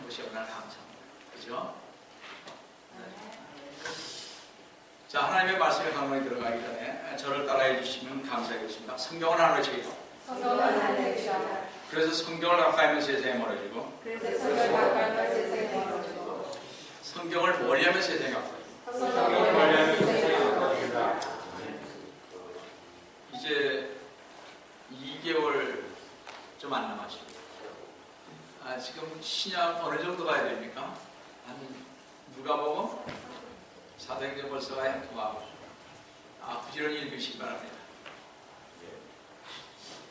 한 것이 얼마나 감사합니다. 그죠? 자, 하나님의 말씀에 강론에 들어가기 전에 저를 따라해 주시면 감사하겠습니다. 성경을 하나로 책이다. 그래서 성경을 가까이 하면 세상에 멀어지고 성경을 멀리하면 세상에 가까워지고 이제 2개월 좀 안 남았습니다. 지금 신약 어느 정도 가야 됩니까? 누가복음 사도행전 벌써 가야 통하고 부지런히 읽으시기 바랍니다.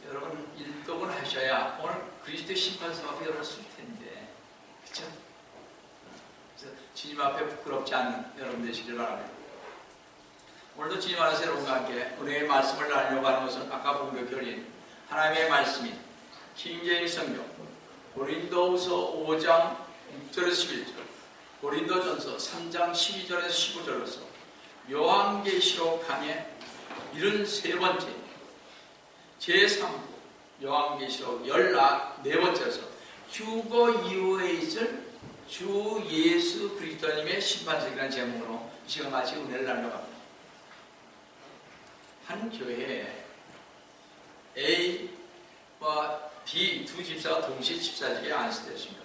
여러분 일독은 하셔야 오늘 그리스도의 심판서 앞에 여러분 쓸 텐데, 그렇죠? 그래서 주님 앞에 부끄럽지 않은 여러분 되시길 바랍니다. 오늘도 주님 안에서 여러분과 함께 은혜의 말씀을 나누려고 하는 것은 아까 본 것 결인 하나님의 말씀인 킹제임스 성경 고린도후서 5장 6절에서 11절, 고린도전서 3장 12절에서 15절로서 요한계시록 강의 73번째 제3부 요한계시록 14번째에서 휴거 이후에 있을 주 예수 그리스도님의 심판석이라는 제목으로 이 시간 같이 은혜를 나누려고 합니다. 한 교회에 A와 B 두 집사가 동시에 집사직에 안수되었습니다.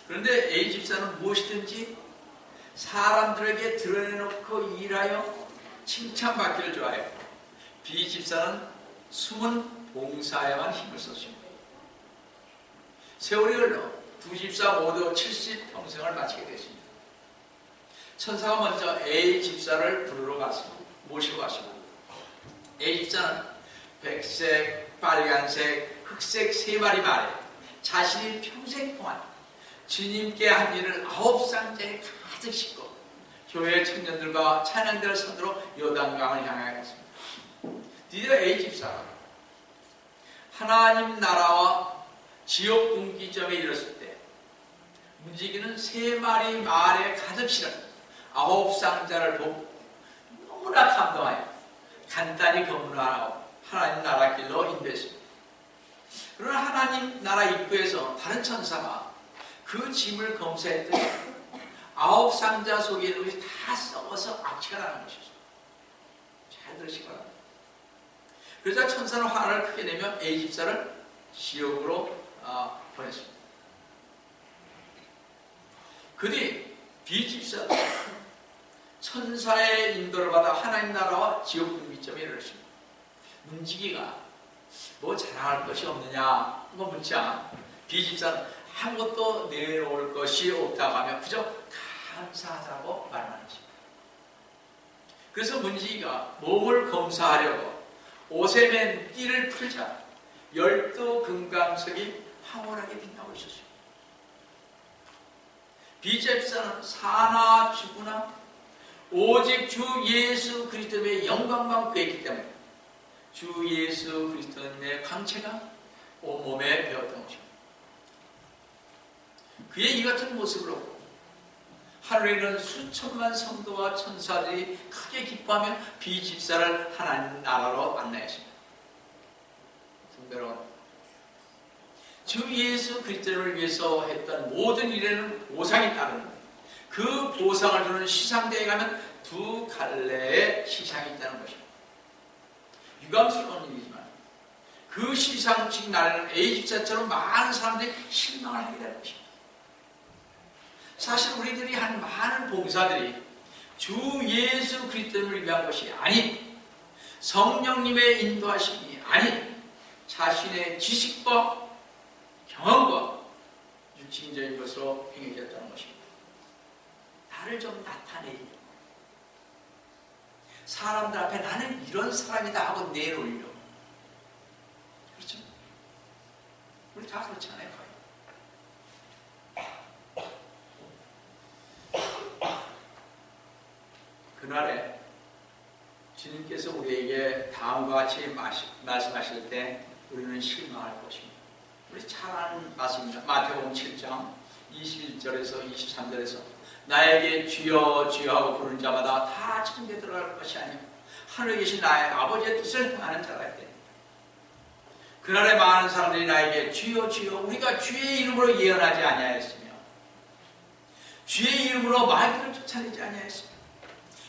그런데 A 집사는 무엇이든지 사람들에게 드러내놓고 일하여 칭찬받기를 좋아해요. B 집사는 숨은 봉사에만 힘을 썼습니다. 세월이 흘러 두 집사 모두 70평생을 마치게 됐습니다. 천사가 먼저 A 집사를 부르러 갔습니다. 모시고 갔습니다. A 집사는 백색, 빨간색, 흑색 3마리 말에 자신이 평생 동안 주님께 한 일을 9상자에 가득 싣고 교회 청년들과 찬양대를 선두로 요단강을 향하여 갔습니다. 드디어 A 집사가 하나님 나라와 지옥 분기점에 이르렀을 때 움직이는 3마리 말에 가득 실은 9상자를 보고 너무나 감동하여 간단히 검문하고 하나님 나라 길로 인도했습니다. 그러나 하나님 나라 입구에서 다른 천사가 그 짐을 검사했더니 9상자 속에 있는 것이 다 썩어서 악취가 나는 것이죠. 잘 들으시기 바랍니다. 그러자 천사는 화를 크게 내며 A 집사를 지옥으로 보냈습니다. 그 뒤 B 집사도 천사의 인도를 받아 하나님 나라와 지옥 분기점에 이르렀습니다. 문지기가 뭐 자랑할 것이 없느냐 묻자 B 집사는 아무것도 내놓을 것이 없다고 하며 그저 감사하다고 말만 했습니다. 그래서 문지기가 몸을 검사하려고 옷에 맨 띠를 풀자 12금강석이 황홀하게 빛나고 있었습니다. B 집사는 사나 죽으나 오직 주 예수 그리스도의 영광만 구했기 때문에 주 예수 그리스도님의 광채가 온몸에 배었던 것입니다. 그의 이 같은 모습을 보고 하늘에 있는 수천만 성도와 천사들이 크게 기뻐하며 B 집사를 하나님 나라로 안내했습니다. 성도 여러분, 주 예수 그리스도를 위해서 했던 모든 일에는 보상이 따르는데 그 보상을 주는 시상대에 가면 두 갈래의 시상이 있다는 것입니다. 유감스러운 일이지만 그 시상식 날에는 A 집사처럼 많은 사람들이 실망을 하게 되는 것입니다. 사실 우리들이 한 많은 봉사들이 주 예수 그리스도를 위한 것이 아닌 성령님의 인도하심이 아닌 자신의 지식과 경험과 육신적인 것으로 행해졌다는 것입니다. 나를 좀 나타내려 사람들 앞에 나는 이런 사람이다 하고 내놓으려. 그렇죠? 우리 다 그렇잖아요. 그날에 주님께서 우리에게 다음과 같이 말씀하실 때 우리는 실망할 것입니다. 우리 잘 아는 말씀입니다. 마태복음 7장 21절에서 23절에서 나에게 주여 주여 하고 부르는 자마다 다 천국에 들어갈 것이 아니고 하늘에 계신 나의 아버지의 뜻을 행하는 자가 있다. 그날에 많은 사람들이 나에게 주여 주여 우리가 주의 이름으로 예언하지 아니하였으며 주의 이름으로 마귀를 쫓아내지 아니하였으며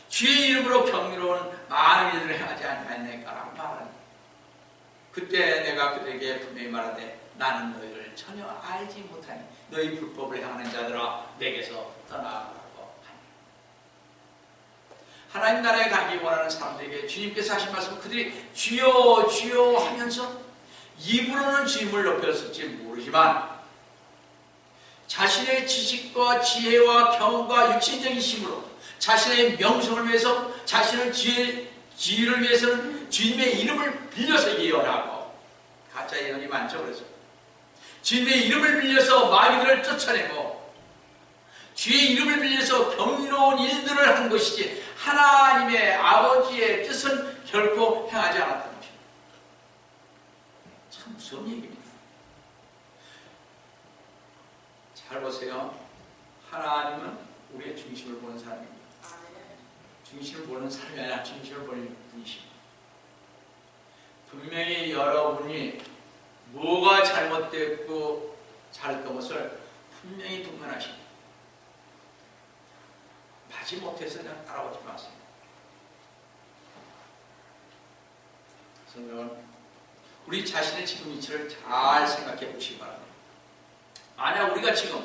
주의 이름으로 경이로운 많은 일들을 행하지 아니하였나이까라고 말하니 그때 내가 그들에게 분명히 말하되 나는 너희를 전혀 알지 못하니 너희 불법을 행하는 자들아 내게서 떠나가라고 하니 하나님 나라에 가기 원하는 사람들에게 주님께서 하신 말씀 그들이 주여 주여 하면서 입으로는 주님을 높였을지 모르지만 자신의 지식과 지혜와 경험과 육신적인 힘으로 자신의 명성을 위해서 자신의 지위를 위해서는 주님의 이름을 빌려서 예언하고 가짜 예언이 많죠. 그래서 주님의 이름을 빌려서 마귀들을 쫓아내고 주의 이름을 빌려서 경이로운 일들을 한 것이지 하나님의 아버지의 뜻은 결코 행하지 않았다는 것입니다. 참 무서운 얘기입니다. 잘 보세요. 하나님은 우리의 중심을 보는 사람입니다. 중심을 보는 사람이 아니라 중심을 보는 분이십니다. 분명히 여러분이 뭐가 잘못됐고 잘했던 것을 분명히 분간하십니다. 마지 못해서 그냥 따라오지 마세요. 성경은 우리 자신의 지금 위치를 잘 생각해 보시기 바랍니다. 만약 우리가 지금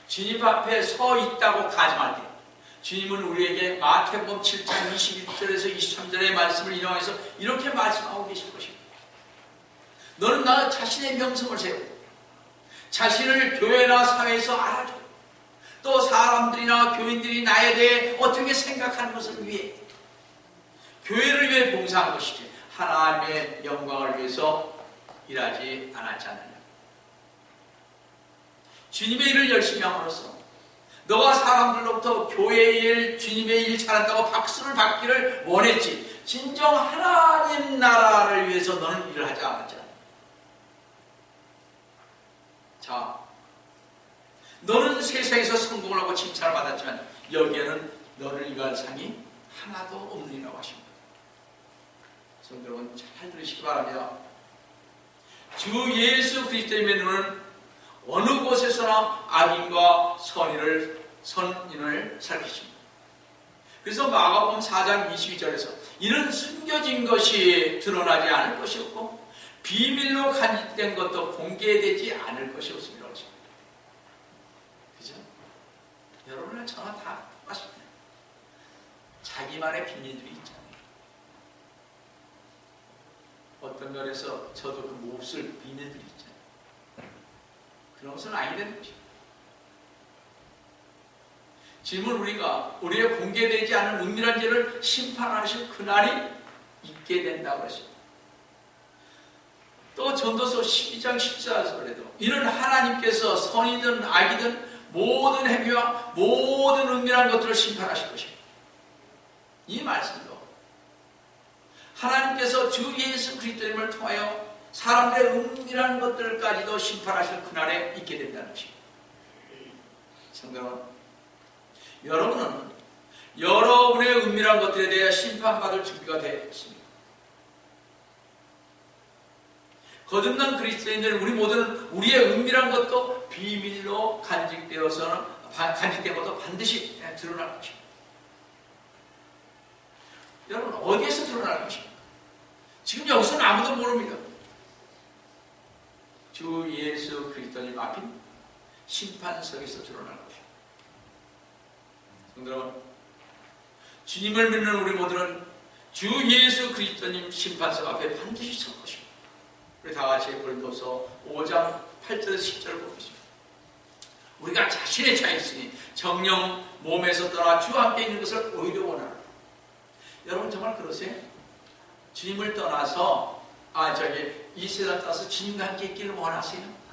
주님 앞에 서 있다고 가정할 때 주님은 우리에게 마태복음 7장 21절에서 23절의 말씀을 인용해서 이렇게 말씀하고 계실 것입니다. 너는 나 자신의 명성을 세우고 자신을 교회나 사회에서 알아줘. 또 사람들이나 교인들이 나에 대해 어떻게 생각하는 것을 위해 교회를 위해 봉사한 것이지 하나님의 영광을 위해서 일하지 않았지 않느냐. 주님의 일을 열심히 함으로써 너가 사람들로부터 교회의 일, 주님의 일 잘한다고 박수를 받기를 원했지 진정 하나님 나라를 위해서 너는 일을 하지 않았잖아. 자, 너는 세상에서 성공을 하고 칭찬을 받았지만 여기에는 너를 위한 상이 하나도 없느니라고 하십니다. 성도 여러분 잘 들으시기 바랍니다. 주 예수 그리스도의 눈은 어느 곳에서나 악인과 선인을 살피십니다. 그래서 마가복음 4장 22절에서 이는 숨겨진 것이 드러나지 않을 것이 없고 비밀로 간직된 것도 공개되지 않을 것이 없습니다. 그죠? 여러분이나 저나 다 똑같습니다. 자기만의 비밀들이 있잖아요. 어떤 면에서 저도 그 몹쓸 비밀들이 있잖아요. 그런 것은 아니게 되는 것입니다. 지금은 우리가 우리의 공개되지 않은 은밀한 죄를 심판하실 그날이 있게 된다고 했습니다. 또 전도서 12장 14절에도 이는 하나님께서 선이든 악이든 모든 행위와 모든 은밀한 것들을 심판하실 것입니다. 이 말씀도 하나님께서 주 예수 그리스도님을 통하여 사람들의 은밀한 것들까지도 심판하실 그날에 있게 된다는 것입니다. 성도 여러분, 여러분은 여러분의 은밀한 것들에 대해 심판받을 준비가 되어 있습니다. 거듭난 그리스도인들 우리 모두는 우리의 은밀한 것도 비밀로 간직된 것도 반드시 드러날 것입니다. 여러분 어디에서 드러날 것입니까? 지금 여기서는 아무도 모릅니다. 주 예수 그리스도님 앞인 심판석에서 드러날 것입니다. 성도 여러분, 주님을 믿는 우리 모두는 주 예수 그리스도님 심판석 앞에 반드시 설 것입니다. 우리 다같이 고린도서 5장 8절에서 10절을 보겠습니다. 우리가 자신의 자 있으니 정령 몸에서 떠나 주와 함께 있는 것을 오히려 원하노라. 여러분 정말 그러세요? 주님을 떠나서 이 세상 떠나서 주님과 함께 있기를 원하세요?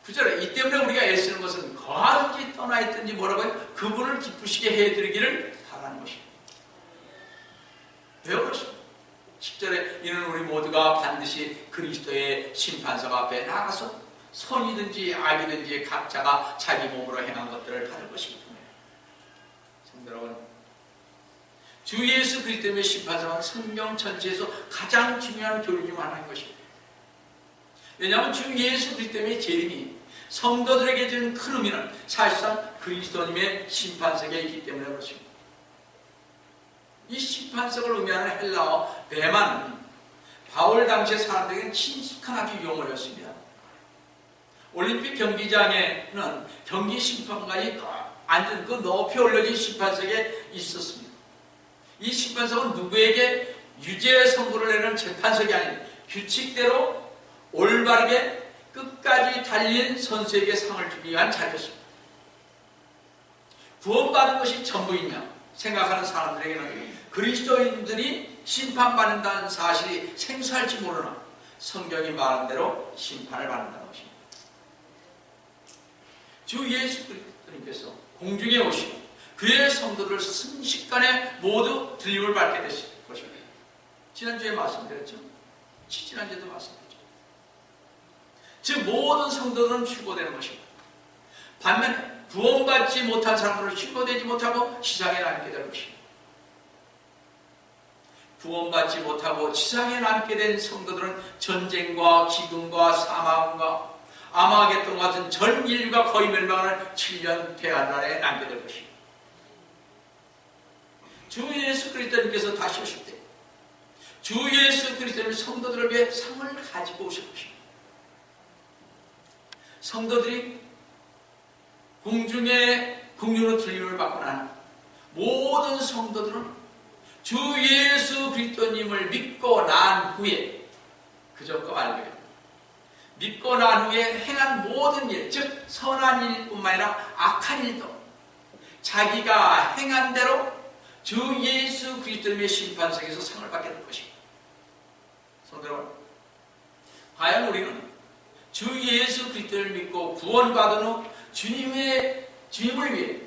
9절에 이 때문에 우리가 애쓰는 것은 거하든지 떠나 있든지 뭐라고요? 그분을 기쁘시게 해드리기를 바라는 것입니다. 왜 그렇습니까? 10절에 이는 우리 모두가 반드시 그리스도의 심판석 앞에 나가서 선이든지 악이든지 각자가 자기 몸으로 행한 것들을 받을 것이기 때문에 성도 여러분, 주 예수 그리스도의 심판사는 성경 전체에서 가장 중요한 교리 중 하나인 것입니다. 왜냐하면 주 예수 그리스도의 재림이 성도들에게 주는 큰 의미는 사실상 그리스도님의 심판석에 있기 때문에 그렇습니다. 이 심판석을 의미하는 헬라어 베마는 바울 당시의 사람들에게는 친숙한 아주 용어였습니다. 올림픽 경기장에는 경기 심판관이 앉은 그 높이 올려진 심판석에 있었습니다. 이 심판석은 누구에게 유죄 선고를 내는 재판석이 아닌 규칙대로 올바르게 끝까지 달린 선수에게 상을 주기 위한 자리였습니다. 구원받은 것이 전부이냐 생각하는 사람들에게는 그리스도인들이 심판받는다는 사실이 생소할지 모르나 성경이 말한 대로 심판을 받는다는 것입니다. 주 예수 그리스도님께서 공중에 오시고 그의 성도들 순식간에 모두 들림을 받게 되실 것입니다. 지난주에 말씀드렸죠? 지난주에도 말씀드렸죠. 즉 모든 성도들은 휴거되는 것입니다. 반면에 구원받지 못한 사람들은 휴거되지 못하고 지상에 남게 될 것입니다. 구원받지 못하고 지상에 남게 된 성도들은 전쟁과 기근과 사망과 아마겟돈 같은 전 인류가 거의 멸망하는 7년 대환란에 남게 될 것입니다. 주 예수 그리스도님께서 다시 오실 때 주 예수 그리스도님의 성도들을 위해 상을 가지고 오실 것입니다. 성도들이 공중으로 들림을 받고 난 모든 성도들은 주 예수 그리스도님을 믿고 난 후에 그저과 말고요. 믿고 난 후에 행한 모든 일, 즉 선한 일뿐만 아니라 악한 일도 자기가 행한 대로 주 예수 그리스도님의 심판석에서 상을 받게 될 것입니다. 성도 여러분, 과연 우리는 주 예수 그리스도를 믿고 구원받은 후 주님을 위해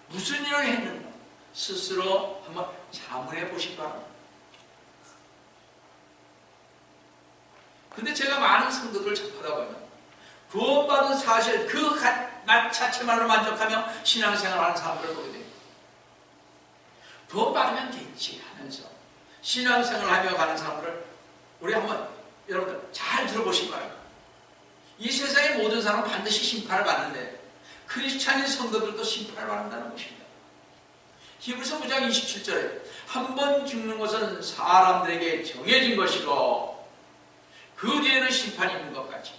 무슨 일을 했는가 스스로 한번 자문해 보시기 바랍니다. 근데 제가 많은 성도들을 접하다 보면 구원받은 사실 그 것 자체만으로 만족하며 신앙생활하는 사람들을 보게 됩니다. 구원받으면 됐지 하면서 신앙생활하며 가는 사람들을 우리 한번 여러분들 잘 들어보시기 바랍니다. 이 세상의 모든 사람은 반드시 심판을 받는데 크리스찬인 성도들도 심판을 받는다는 것입니다. 히브리서 9장 27절에 한 번 죽는 것은 사람들에게 정해진 것이고 그 뒤에는 심판이 있는 것 같이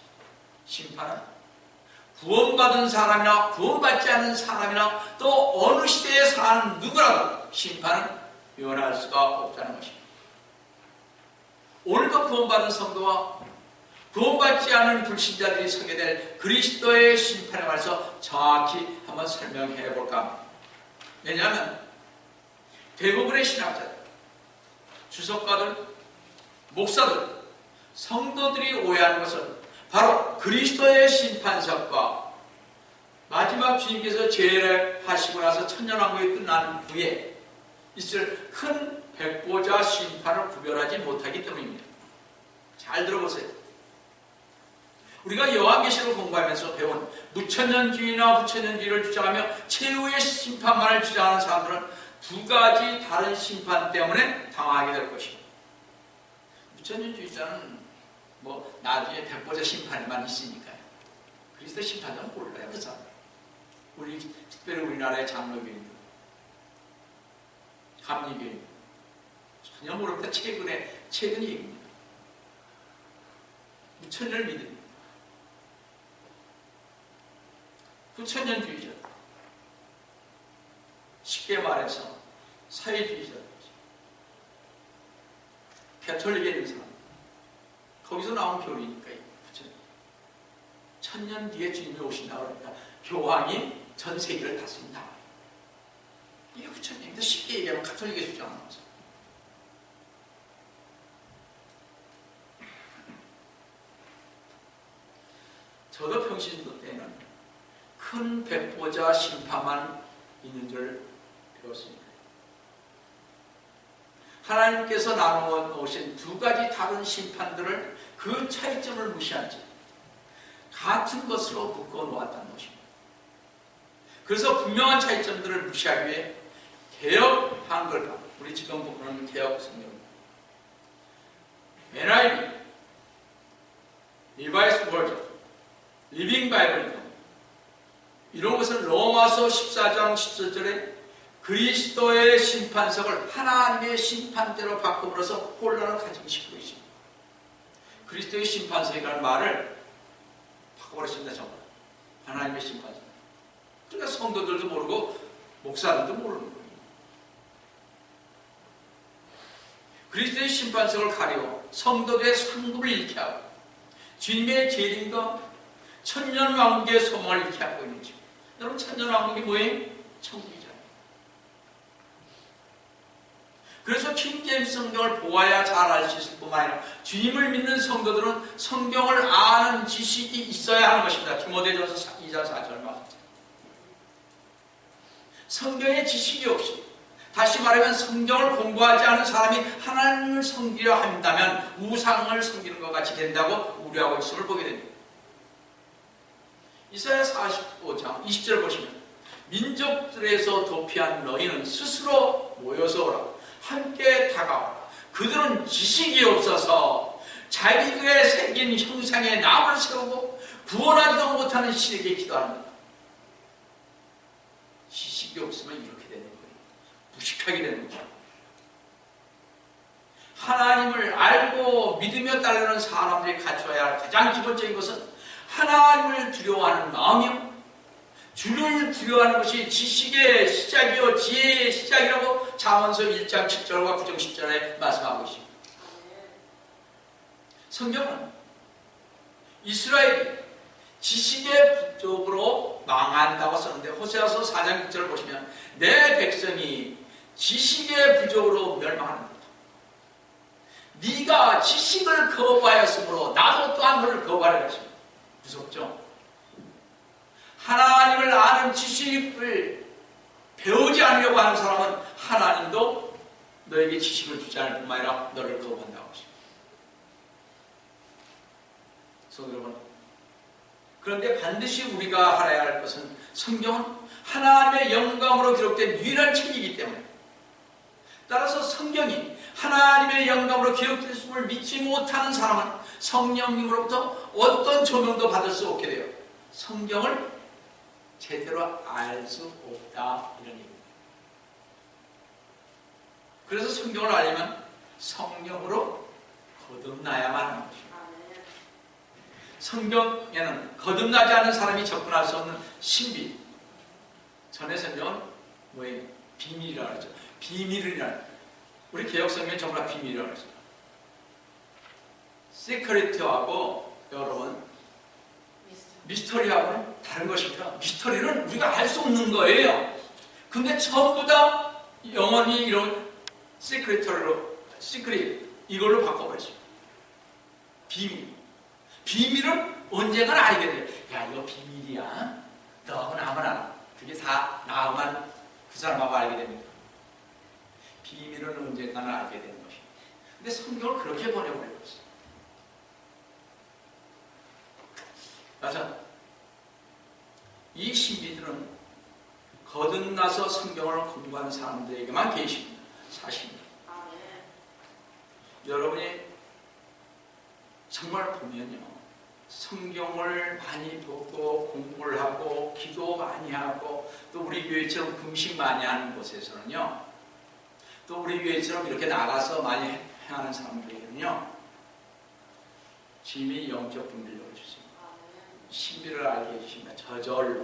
심판은 구원받은 사람이나 구원받지 않는 사람이나 또 어느 시대에 사는 누구라도 심판은 면할 수가 없다는 것입니다. 오늘도 구원받은 성도와 구원받지 않은 불신자들이 서게 될 그리스도의 심판에 관해서 정확히 한번 설명해 볼까 합니다. 왜냐하면 대부분의 신학자들, 주석가들, 목사들, 성도들이 오해하는 것은 바로 그리스도의 심판석과 마지막 주님께서 재림하시고 나서 천년왕국이 끝난 후에 있을 큰 백보자 심판을 구별하지 못하기 때문입니다. 잘 들어보세요. 우리가 요한계시록을 공부하면서 배운 무천년주의나 후천년주의를 주장하며 최후의 심판만을 주장하는 사람들은 두 가지 다른 심판 때문에 당하게 될 것입니다. 무천년주의자는 나중에 백보자 심판에만 있으니까요. 그리스도 심판은 몰라요, 그 사람. 특별히 우리나라의 장로교인들, 감리교인 전혀 모릅니다. 최근 얘기입니다. 무천년을 믿습니다. 후천년주의자, 쉽게 말해서 사회주의자, 가톨릭에 있는 사람, 거기서 나온 교리니까 천년 뒤에 주님이 오신다고 그러니까 교황이 전 세계를 다스린다. 이게 후천년인데 쉽게 얘기하면 가톨릭에 주장하는 거죠. 저도 평신도 때는 큰 백보자 심판만 있는 줄 배웠습니다. 하나님께서 나누어 놓으신 두 가지 다른 심판들을 그 차이점을 무시한 채 같은 것으로 묶어 놓았다는 것입니다. 그래서 분명한 차이점들을 무시하기 위해 개혁 한글판, 우리 지금 보는 개혁 성경, NIV, 리바이스 버전, 리빙 바이블 등 이런 것은 로마서 14장 17절에 그리스도의 심판석을 하나님의 심판대로 바꿈으로써 혼란을 가지기 시작하고 있습니다. 그리스도의 심판석이라는 말을 바꿔버렸습니다. 정말 하나님의 심판석. 그러니까 성도들도 모르고 목사들도 모르는 거예요. 그리스도의 심판석을 가리고 성도들의 상급을 잃게 하고 주님의 재림과 천년왕국의 소망을 잃게 하고 있는 중. 여러분, 천년왕국이 뭐예요? 천국이잖아요. 그래서 킹제임스 성경을 보아야 잘 알 수 있을 뿐만 아니라 주님을 믿는 성도들은 성경을 아는 지식이 있어야 하는 것입니다. 디모데전서 2장 4절 말씀. 성경의 지식이 없이, 다시 말하면 성경을 공부하지 않은 사람이 하나님을 섬기려 한다면 우상을 섬기는 것 같이 된다고 우려하고 있음을 보게 됩니다. 이사야 45장 20절 보시면 민족들에서 도피한 너희는 스스로 모여서 오라. 함께 다가오라. 그들은 지식이 없어서 자기들의 새긴 형상에 남을 세우고 구원하지도 못하는 신에게 기도합니다. 지식이 없으면 이렇게 되는 거예요. 무식하게 되는 거죠. 하나님을 알고 믿으며 따르는 사람들이 갖춰야 할 가장 기본적인 것은 하나님을 두려워하는 마음이요, 주를 두려워하는 것이 지식의 시작이요 지혜의 시작이라고 잠언서 1장 7절과 9장 10절에 말씀하고 있습니다. 성경은 이스라엘이 지식의 부족으로 망한다고 썼는데 호세아서 4장 6절을 보시면 내 백성이 지식의 부족으로 멸망하는 거다. 네가 지식을 거부하였으므로 나도 또한 너를 거부하려 했습니다. 무섭죠? 하나님을 아는 지식을 배우지 않으려고 하는 사람은 하나님도 너에게 지식을 주지 않을 뿐만 아니라 너를 거부한다고 하십니다. 성도 여러분, 그런데 반드시 우리가 알아야 할 것은 성경은 하나님의 영광으로 기록된 유일한 책이기 때문에, 따라서 성경이 하나님의 영광으로 기록됐음을 믿지 못하는 사람은 성령님으로부터 어떤 조명도 받을 수 없게 돼요. 성경을 제대로 알 수 없다, 이런 얘기입니다. 그래서 성경을 알려면 성령으로 거듭나야만 하는 것입니다. 성경에는 거듭나지 않은 사람이 접근할 수 없는 신비, 전에 성경은 뭐예요? 비밀이라고 하죠. 비밀이라는, 우리 개혁성경은 전부 다 비밀이라고 하죠. 시크릿하고 여러분 미스터리하고는 다른 것입니다. 미스터리는 우리가 알 수 없는 거예요. 근데 전부 다 영원히 이런 시크릿 이걸로 바꿔버렸습니다. 비밀은 언젠가는 알게 돼요. 야, 이거 비밀이야. 너하고 나만 알아. 그게 다 나만 그 사람하고 알게 됩니다. 비밀은 언젠가는 알게 되는 것입니다. 근데 성경을 그렇게 번역해버렸어요. 맞아. 이 신비들은 거듭나서 성경을 공부하는 사람들에게만 계십니다. 사실입니다. 여러분이 정말 보면요, 성경을 많이 보고 공부를 하고 기도 많이 하고 또 우리 교회처럼 금식 많이 하는 곳에서는요, 또 우리 교회처럼 이렇게 나가서 많이 행하는 사람들에게는요, 주님이 영적 분별력을 주십니다. 신비를 알게 해주십니다. 저절로.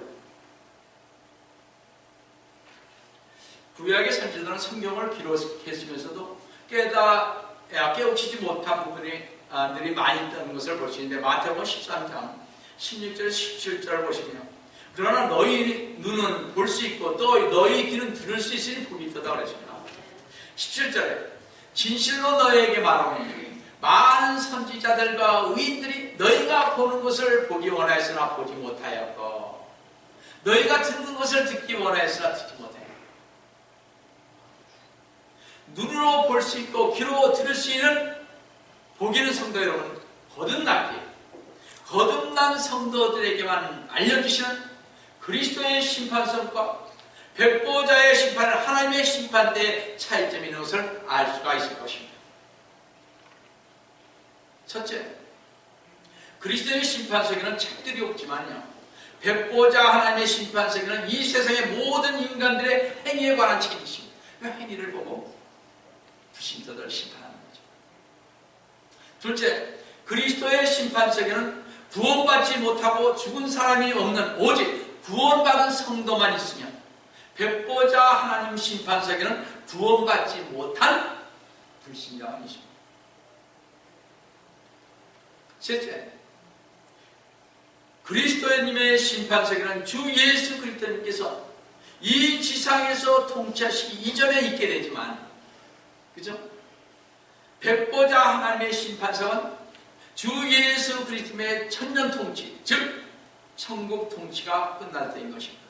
구약의 선지자들은 성경을 기록했으면서도 깨우치지 못한 부분들이 많이 있다는 것을 볼 수 있는데, 마태복음 13장 16절 17절을 보시면, 그러나 너희 눈은 볼 수 있고 또 너희 귀는 들을 수 있으니 복이 있다 그랬습니다. 17절에 진실로 너희에게 말하노니 많은 선지자들과 의인들이 너희가 보는 것을 보기 원하였으나 보지 못하였고 너희가 듣는 것을 듣기 원하였으나 듣지 못하였고. 눈으로 볼 수 있고 귀로 들을 수 있는 복 있는 성도 여러분, 거듭난 성도들에게만 알려주시는 그리스도의 심판성과 백보자의 심판은 하나님의 심판대의 차이점이 있는 것을 알 수가 있을 것입니다. 첫째, 그리스도의 심판석에는 책들이 없지만요, 백보자 하나님의 심판석에는 이 세상의 모든 인간들의 행위에 관한 책이 있습니다. 그 행위를 보고 불신자들을 심판하는 거죠. 둘째, 그리스도의 심판석에는 구원받지 못하고 죽은 사람이 없는 오직 구원받은 성도만 있으며, 백보자 하나님 심판석에는 구원받지 못한 불신자만 있습니다. 셋째, 그리스도님의 심판석에는 주 예수 그리스도님께서 이 지상에서 통치하시기 이전에 있게 되지만, 그죠? 백보자 하나님의 심판석은 주 예수 그리스도의 천년 통치, 즉 천국 통치가 끝날 때인 것입니다.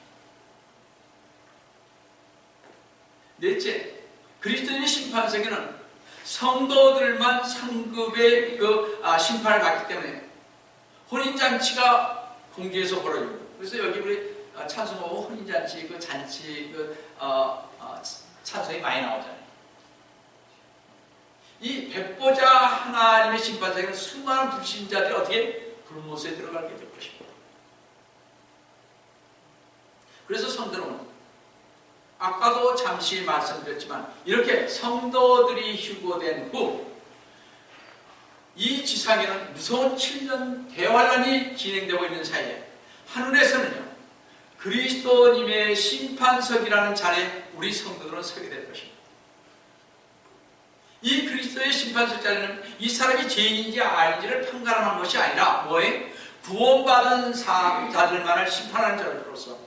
넷째, 그리스도의 심판석에는 성도들만 상급의 심판을 받기 때문에 혼인잔치가 공개해서 벌어집니다. 그래서 여기 우리 찬송하고 혼인잔치 잔치 찬송이 많이 나오잖아요. 이 백보자 하나님의 심판석에는 수많은 불신자들이 어떻게 불못에 들어가게 될 것입니다. 그래서 성도는 아까도 잠시 말씀드렸지만, 이렇게 성도들이 휴거된 후 이 지상에는 무서운 7년 대환란이 진행되고 있는 사이에 하늘에서는요, 그리스도님의 심판석이라는 자리에 우리 성도들은 서게 될 것입니다. 이 그리스도의 심판석 자리는 이 사람이 죄인인지 아닌지를 판가름한 것이 아니라 뭐에? 구원받은 자들만을 심판하는 자로서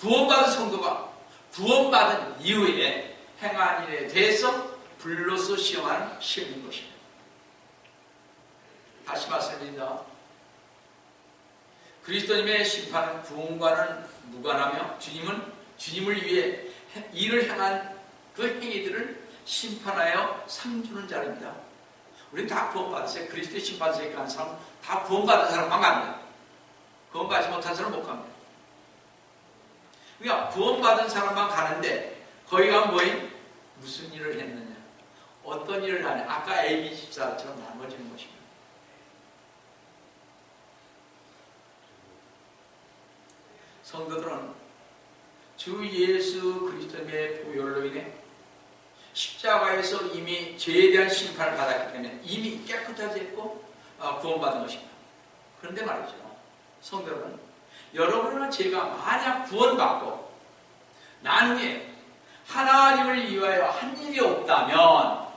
구원받은 성도가 구원받은 이후에 행한 일에 대해서 불로서 시험하는 시험인 것입니다. 다시 말씀드립니다. 그리스도님의 심판은 구원과는 무관하며, 주님은 주님을 위해 일을 행한 그 행위들을 심판하여 상 주는 자입니다. 우리는 다 구원받았어요. 그리스도의 심판석에 간 사람은 다 구원받은 사람만 갑니다. 구원받지 못한 사람은 못 갑니다. 그러니까 구원받은 사람만 가는데, 거기가 뭐임? 무슨 일을 했느냐, 어떤 일을 하냐, 아까 AB 집사처럼 나눠지는 것입니다. 성도들은 주 예수 그리스도의 보혈로 인해 십자가에서 이미 죄에 대한 심판을 받았기 때문에 이미 깨끗하게 했고 구원받은 것입니다. 그런데 말이죠, 성도들은 여러분의 죄가 만약 구원받고 난 후에 하나님을 위하여 한 일이 없다면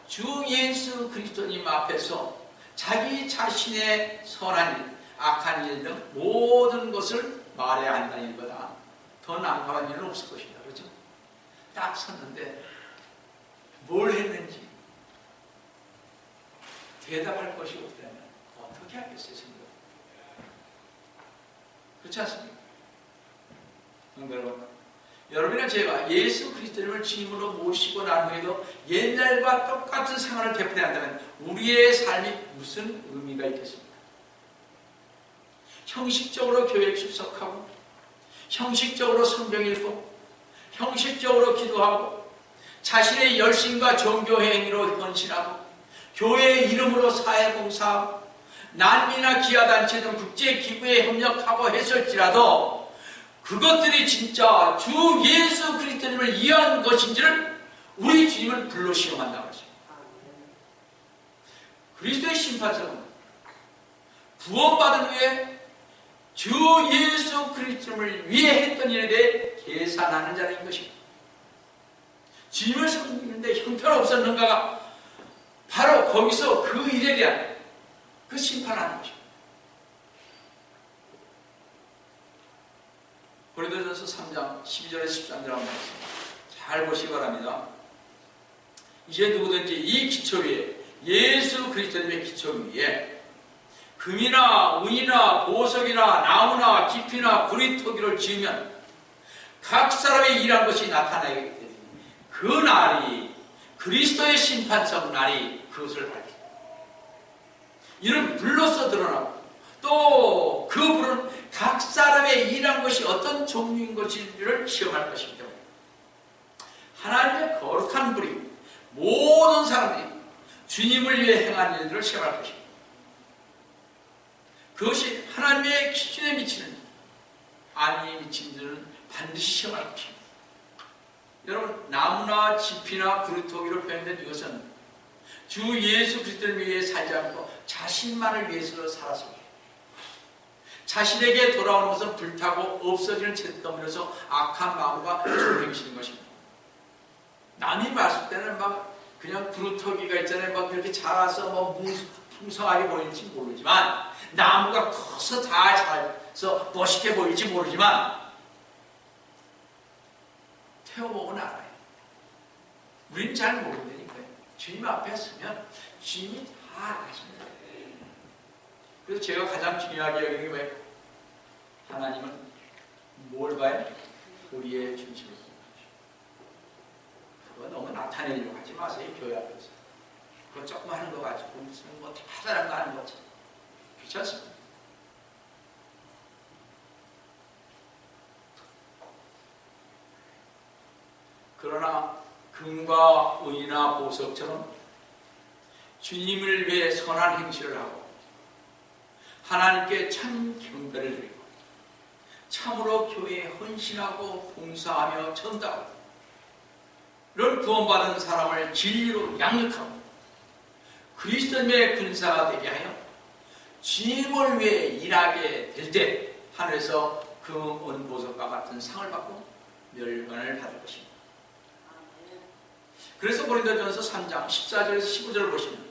주 예수 그리스도님 앞에서 자기 자신의 선한 일, 악한 일 등 모든 것을 말해야 한다는 일보다 더 난감한 일은 없을 것입니다. 그렇죠? 딱 섰는데 뭘 했는지 대답할 것이 없다면 어떻게 하겠어요, 성도? 그렇지 않습니까? 여러분, 여러분의 죄가 예수 그리스도를 주님으로 모시고 난 후에도 옛날과 똑같은 생활을 되풀이해야 한다면 우리의 삶이 무슨 의미가 있겠습니까? 형식적으로 교회에 출석하고, 형식적으로 성경 읽고, 형식적으로 기도하고, 자신의 열심과 종교 행위로 헌신하고, 교회의 이름으로 사회봉사하고, 난민이나 기아단체 등 국제기구에 협력하고 했을지라도 그것들이 진짜 주 예수 그리스도님을 위한 것인지를 우리 주님은 불로 시험한다고 하죠. 그리스도의 심판석은 구원받은 후에 주 예수 그리스도를 위해 했던 일에 대해 계산하는 자리인 것입니다. 주님을 섬기는데 형편없었는가가 바로 거기서 그 일에 대한 그 심판하는 것입니다. 고린도전서 3장 12절에 13절 한번 잘 보시기 바랍니다. 이제 누구든지 이 기초 위에, 예수 그리스도님의 기초 위에 금이나 은이나 보석이나 나무나 깊이나 구리토기를 지으면 각 사람의 일한 것이 나타나게 되니 그 날이 그리스도의 심판석 날이 그것을 밝힙니다. 이는 불로서 드러나고 또 그 불은 각 사람의 일한 것이 어떤 종류인 것인지를 시험할 것이기 때문에 하나님의 거룩한 불이 모든 사람들이 주님을 위해 행한 일들을 시험할 것입니다. 그것이 하나님의 기준에 미치는 아니에 미친 일은 반드시 시험할 것입니다. 여러분, 나무나 지피나 구루토기로 표현된 이것은 주 예수 그리스도를 위해 살지 않고 자신만을 위해서 살았습니다. 자신에게 돌아오는 것은 불타고 없어지는 잿더미로서 악한 마음과 조행시는 것입니다. 남이 봤을 때는 막 그냥 구루토기가 있잖아요. 막 그렇게 자라서 뭐 풍성하게 보일지 모르지만, 나무가 커서 다 자라서 멋있게 보일지 모르지만, 태워보고 알아요. 우린 잘 모른다니까요. 주님 앞에 서면 주님이 다 아십니다. 그래서 제가 가장 중요하게 여기는 게 뭐예요? 하나님은 뭘 봐요? 우리의 중심을 봅니다. 그거 너무 나타내려고 하지 마세요. 교회 앞에서. 그거 조금 하는 거 가지고 무슨 뭐 대단한 거 하는 거죠. 그렇지 않습니까? 그러나 금과 은이나 보석처럼 주님을 위해 선한 행실을 하고 하나님께 참 경배를 드리고 참으로 교회에 헌신하고 봉사하며 전도하고 이런 구원받은 사람을 진리로 양육하고 그리스도의 군사가 되게 하여 주님을 위해 일하게 될 때 하늘에서 금, 은, 보석과 같은 상을 받고 멸관을 받을 것입니다. 그래서 고린도전서 3장 14절에서 15절을 보시면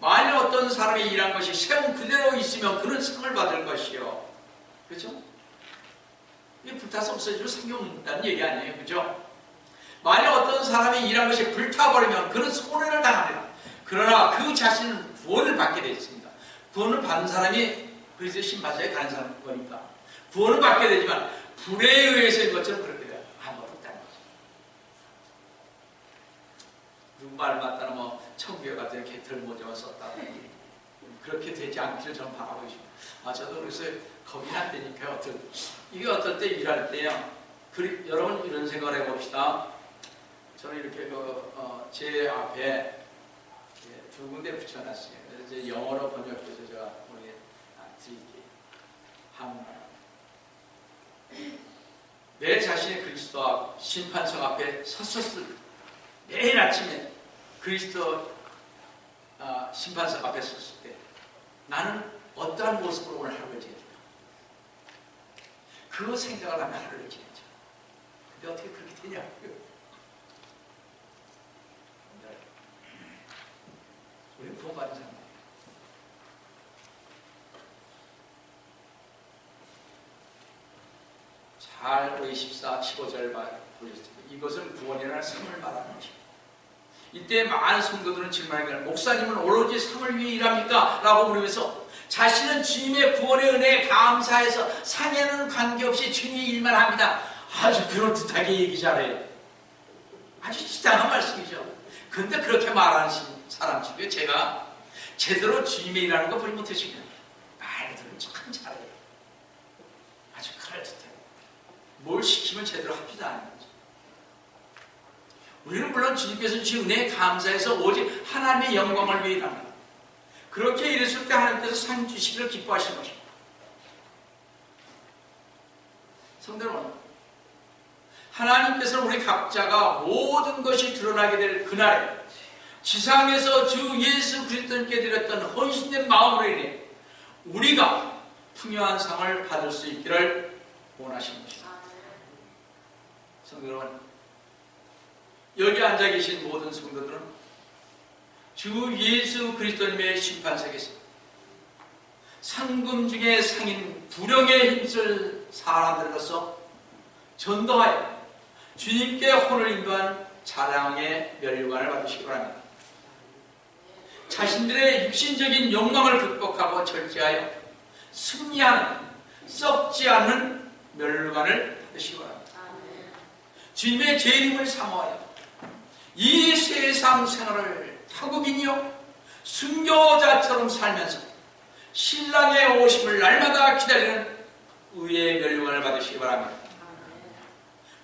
만일 어떤 사람이 일한 것이 세운 그대로 있으면 그는 상을 받을 것이요. 그렇죠? 이게 불타서 없어지면 상관없다는 얘기 아니에요. 그렇죠? 만일 어떤 사람이 일한 것이 불타버리면 그는 손해를 당합니다. 그러나 그 자신은 구원을 받게 되어 있습니다. 구원을 받는 사람이 그리스도의 신바사에 가는 사람 거니까 구원을 받게 되지만 불에 의해서인 것처럼 그렇게 돼요. 아무것도 없다는 거죠. 누구 말 맞다는 뭐 천국에 가서 이렇게 들모자만 썼다. 그렇게 되지 않기를 저는 바라고 있습니다. 저도 그래서 겁이 난다니까요. 이게 어떨 때 일할 때요. 여러분 이런 생각을 해봅시다. 저는 이렇게 제 앞에 두 군데 붙여놨어요. 그래서 이제 영어로 번역해서 제가 오늘 드릴게요. 한문으로. 내 자신의 그리스도 앞 심판석 앞에 섰었을 때 매일 아침에 그리스도 심판석 앞에 섰을 때 나는 어떠한 모습으로 오늘 하루를 지낼까? 그 생각을 하면 하루를 지내죠. 근데 어떻게 그렇게 되냐고요? 우리는 구원받은 사람이에요. 잘 우리 15절 보셨습니다. 이것은 구원이라는 상을 말하는 것입니다. 이때 많은 성도들은 질문하기를 목사님은 오로지 상을 위해 일합니까? 라고 물으면서 자신은 주님의 구원의 은혜에 감사해서 상에는 관계없이 주님의 일만 합니다. 아주 그럴듯하게 얘기 잘해요. 아주 지당한 말씀이죠. 근데 그렇게 말하는 사람 중에 제가 제대로 주님의 일하는 거 보지 못하시면 말들은 참 잘해요. 아주 그럴듯해요. 뭘 시키면 제대로 합지도 않는 거죠. 우리는 물론 주님께서 주신 은혜에 감사해서 오직 하나님의 영광을 위해 일합니다. 그렇게 일했을 때 하나님께서 상 주시기를 기뻐하시는 것입니다. 성도 여러분, 하나님께서는 우리 각자가 모든 것이 드러나게 될 그날에 지상에서 주 예수 그리스도께 드렸던 헌신된 마음으로 인해 우리가 풍요한 상을 받을 수 있기를 원하시는 것입니다. 성도 여러분, 여기 앉아 계신 모든 성도들은 주 예수 그리스도님의 심판석에서 상금 중에 상인 불령에 힘쓸 사람들로서 전도하여 주님께 혼을 인도한 자랑의 면류관을 받으시기 바랍니다. 자신들의 육신적인 욕망을 극복하고 절제하여 승리하는 썩지 않는 면류관을 받으시기 바랍니다. 주님의 재림을 사모하여 이 세상 생활을 타국인이요 순교자처럼 살면서 신랑의 오심을 날마다 기다리는 의의 면류관을 받으시기 바랍니다.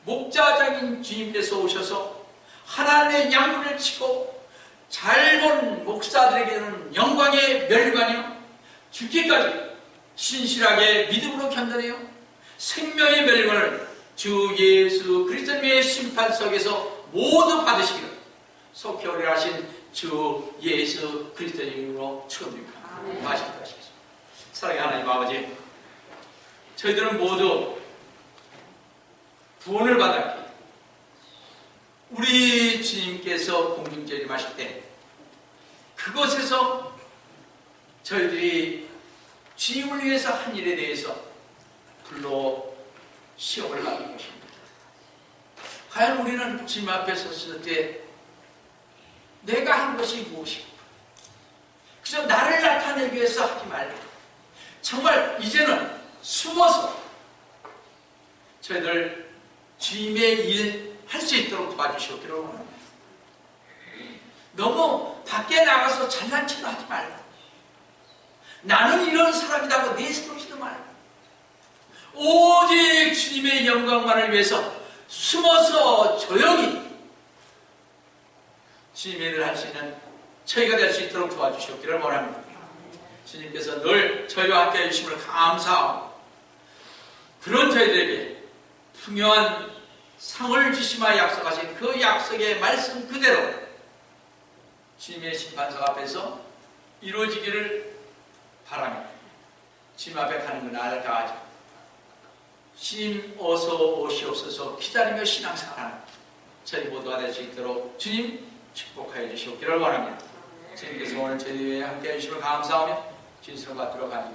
목자장인 주님께서 오셔서 하나님의 양문을 치고 잘 본 목사들에게는 영광의 멸관이요 죽기까지 신실하게 믿음으로 견뎌내요 생명의 멸관을 주 예수 그리스도의 심판석에서 모두 받으시기를 속히 오리라 하신 주 예수 그리스도의 이름으로 축원드립니다. 다시 기도하시겠습니다. 사랑의 하나님 아버지, 저희들은 모두 구원을 받았기에 우리 주님께서 공중재림하실 때 그곳에서 저희들이 주님을 위해서 한 일에 대해서 불로 시험을 받는 것입니다. 과연 우리는 주님 앞에 섰을 때 내가 한 것이 무엇인가? 그저 나를 나타내기 위해서 하지 말고 정말 이제는 숨어서 저희들 주님의 일 할 수 있도록 도와주시기를 원합니다. 너무 밖에 나가서 잘난 척도 하지 말고 나는 이런 사람이라고 내세우지도 말고 오직 주님의 영광만을 위해서 숨어서 조용히 주님의 일을 할 수 있는 저희가 될 수 있도록 도와주시기를 원합니다. 주님께서 늘 저희와 함께 해주심을 감사하고 그런 저희들에게 풍요한 상을 주시마 약속하신 그 약속의 말씀 그대로 주님의 심판석 앞에서 이루어지기를 바랍니다. 주님 앞에 가는 건 알까하지 주님 어서 오시옵소서 기다리며 신앙생활하는 저희 모두가 될 수 있도록 주님 축복하여 주시옵기를 원합니다. 주님께서 오늘 저희와 함께 해주시면 감사하며 진실을 받도록 하니